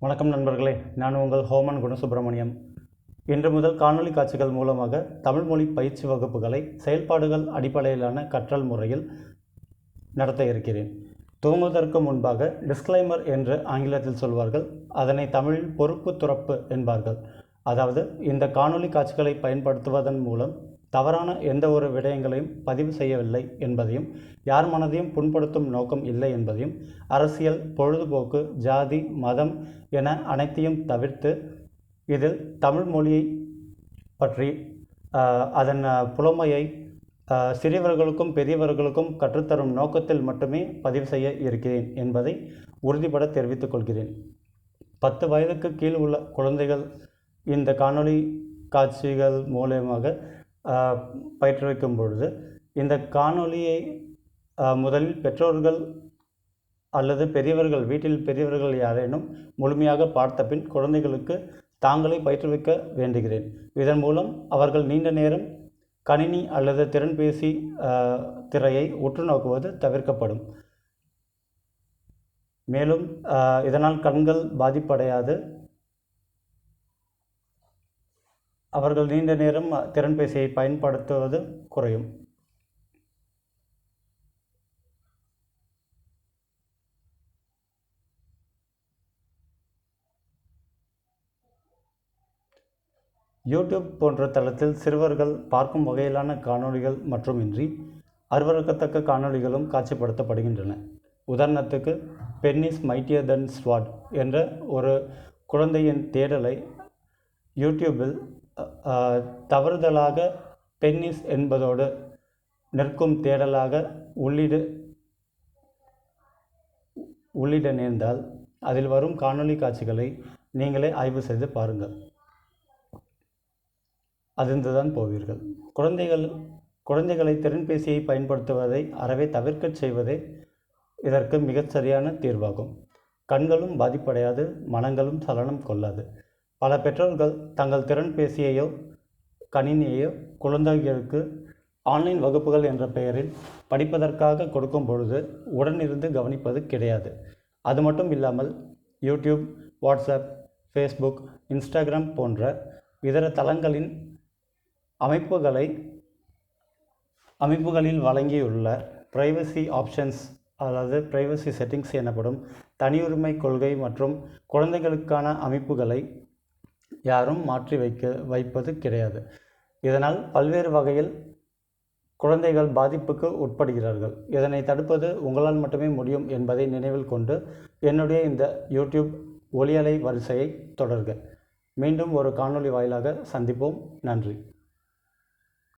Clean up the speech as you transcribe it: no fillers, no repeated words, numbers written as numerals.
வணக்கம் நண்பர்களே, நான் உங்கள் ஹோமன் குணசுப்ரமணியம். இன்று முதல் காணொளி காட்சிகள் மூலமாக தமிழ் மொழி பயிற்சி வகுப்புகளை செயல்பாடுகள் அடிப்படையிலான கற்றல் முறையில் நடத்த இருக்கிறேன். துவங்குவதற்கு முன்பாக டிஸ்க்ளைமர் என்று ஆங்கிலத்தில் சொல்வார்கள், அதனை தமிழில் பொறுப்பு துறப்பு என்பார்கள். அதாவது இந்த காணொளி காட்சிகளை பயன்படுத்துவதன் மூலம் தவறான எந்த ஒரு விடயங்களையும் பதிவு செய்யவில்லை என்பதையும், யார் மனதையும் புண்படுத்தும் நோக்கம் இல்லை என்பதையும், அரசியல், பொழுதுபோக்கு, ஜாதி, மதம் என அனைத்தையும் தவிர்த்து இதில் தமிழ் மொழியை பற்றி அதன் புலமையை சிறியவர்களுக்கும் பெரியவர்களுக்கும் கற்றுத்தரும் நோக்கத்தில் மட்டுமே பதிவு செய்ய இருக்கிறேன் என்பதை உறுதிபட தெரிவித்துக் கொள்கிறேன். 10 வயதுக்கு கீழ் உள்ள குழந்தைகள் இந்த காணொளி காட்சிகள் மூலமாக பயிற்றுவிக்கும் பொழுது இந்த காணொளியை முதலில் பெற்றோர்கள் அல்லது பெரியவர்கள், வீட்டில் பெரியவர்கள் யாரேனும் முழுமையாக பார்த்த பின் குழந்தைகளுக்கு தாங்களே பயிற்றுவிக்க வேண்டுகிறேன். இதன் மூலம் அவர்கள் நீண்ட நேரம் கணினி அல்லது திறன்பேசி திரையை உற்று நோக்குவது தவிர்க்கப்படும். மேலும் இதனால் கண்கள் பாதிப்படையாது. அவர்கள் நீண்ட நேரம் திறன்பேசியை பயன்படுத்துவது குறையும். யூடியூப் போன்ற தளத்தில் சிறுவர்கள் பார்க்கும் வகையிலான காணொளிகள் மட்டுமின்றி அருவருக்கத்தக்க காணொளிகளும் காட்சிப்படுத்தப்படுகின்றன. உதாரணத்துக்கு, பென் இஸ் மைட்டியர் தென் ஸ்வாட் என்ற ஒரு குழந்தையின் தேடலை யூடியூபில் தவறுதலாக பென்னிஸ் என்பதோடு நிற்கும் தேடலாக உள்ளிட நேர்ந்தால் அதில் வரும் காணொளி காட்சிகளை நீங்களே ஆய்வு செய்து பாருங்கள். அதிர்ந்துதான் போவீர்கள். குழந்தைகளை திறன்பேசியை பயன்படுத்துவதை அறவே தவிர்க்கச் செய்வதே இதற்கு மிகச்சரியான தீர்வாகும். கண்களும் பாதிப்படையாது, மனங்களும் சலனம் கொள்ளாது. பல பெற்றோர்கள் தங்கள் திறன்பேசியையோ கணினியையோ குழந்தைகளுக்கு ஆன்லைன் வகுப்புகள் என்ற பெயரில் படிப்பதற்காக கொடுக்கும் பொழுது உடனிருந்து கவனிப்பது கிடையாது. அது மட்டும் இல்லாமல் யூடியூப், வாட்ஸ்அப், ஃபேஸ்புக், இன்ஸ்டாகிராம் போன்ற இதர தளங்களின் அமைப்புகளில் வழங்கியுள்ள பிரைவசி ஆப்ஷன்ஸ் அல்லது பிரைவசி செட்டிங்ஸ் எனப்படும் தனியுரிமை கொள்கை மற்றும் குழந்தைகளுக்கான அமைப்புகளை யாரும் மாற்றி வைப்பது கிடையாது. இதனால் பல்வேறு வகையில் குழந்தைகள் பாதிப்புக்கு உட்படுகிறார்கள். இதனை தடுப்பது உங்களால் மட்டுமே முடியும் என்பதை நினைவில் கொண்டு என்னுடைய இந்த யூடியூப் ஒலியலை வரிசையை தொடர்க. மீண்டும் ஒரு காணொளி வாயிலாக சந்திப்போம். நன்றி.